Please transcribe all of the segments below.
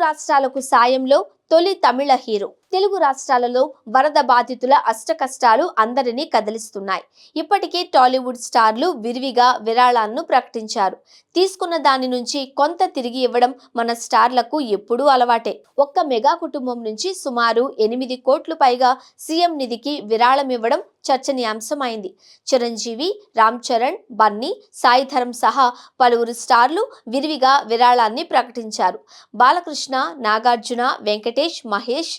రాష్ట్రాలకు సాయంలో తొలి తమిళ హీరో. తెలుగు రాష్ట్రాలలో వరద బాధితుల అష్టకష్టాలు అందరినీ కదిలిస్తున్నాయి. ఇప్పటికే టాలీవుడ్ స్టార్లు విరివిగా విరాళాలను ప్రకటించారు. తీసుకున్న దాని నుంచి కొంత తిరిగి ఇవ్వడం మన స్టార్లకు ఎప్పుడూ అలవాటే. ఒక్క మెగా కుటుంబం నుంచి సుమారు 8 కోట్లు పైగా సీఎం నిధికి విరాళం ఇవ్వడం చర్చనీయాంశమైంది. చిరంజీవి, రామ్ చరణ్, బన్నీ, సాయి ధరమ్ సహా పలువురు స్టార్లు విరివిగా విరాళాన్ని ప్రకటించారు. బాలకృష్ణ, నాగార్జున, వెంకటేష్, మహేష్,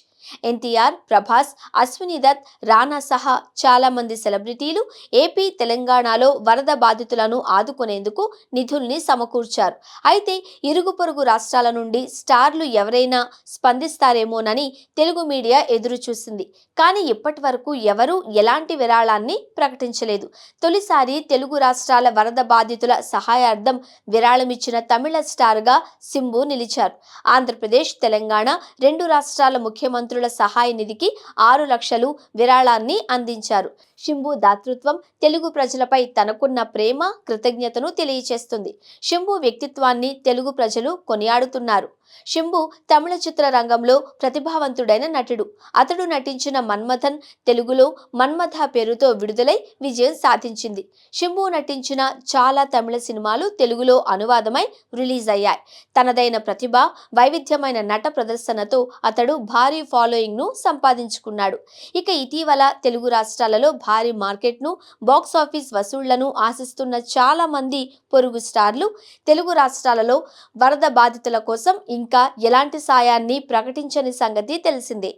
ఎన్టీఆర్, ప్రభాస్, అశ్విని దత్, రానా సహా చాలా మంది సెలబ్రిటీలు ఏపీ, తెలంగాణలో వరద బాధితులను ఆదుకునేందుకు నిధుల్ని సమకూర్చారు. అయితే ఇరుగు పొరుగు రాష్ట్రాల నుండి స్టార్లు ఎవరైనా స్పందిస్తారేమోనని తెలుగు మీడియా ఎదురు చూసింది. కానీ ఇప్పటి వరకు ఎవరూ ఎలాంటి విరాళాన్ని ప్రకటించలేదు. తొలిసారి తెలుగు రాష్ట్రాల వరద బాధితుల సహాయార్థం విరాళమిచ్చిన తమిళ స్టార్గా శింబు నిలిచారు. ఆంధ్రప్రదేశ్, తెలంగాణ రెండు రాష్ట్రాల ముఖ్యమంత్రుల సహాయ నిధికి 6 లక్షలు విరాళాన్ని అందించారు. శింబు దాతృత్వం తెలుగు ప్రజలపై తనకున్న ప్రేమ, కృతజ్ఞతను తెలియచేస్తుంది. శింబు వ్యక్తిత్వాన్ని తెలుగు ప్రజలు కొనియాడుతున్నారు. శింబు తమిళ చిత్ర రంగంలో ప్రతిభావంతుడైన నటుడు. అతడు నటించిన మన్మథన్ తెలుగులో మన్మథ పేరుతో విడుదలై విజయం సాధించింది. శింబు నటించిన చాలా తమిళ సినిమాలు తెలుగులో అనువాదమై రిలీజ్ అయ్యాయి. తనదైన ప్రతిభ, వైవిధ్యమైన నట ప్రదర్శనతో అతడు భారీ ఫాలోయింగ్ ను సంపాదించుకున్నాడు. ఇక ఇటీవల తెలుగు రాష్ట్రాలలో భారీ మార్కెట్ను, బాక్సాఫీస్ వసూళ్లను ఆశిస్తున్న చాలా మంది పొరుగు స్టార్లు తెలుగు రాష్ట్రాలలో వరద బాధితుల కోసం ఇంకా ఎలాంటి సాయాన్ని ప్రకటించని సంగతి తెలిసిందే.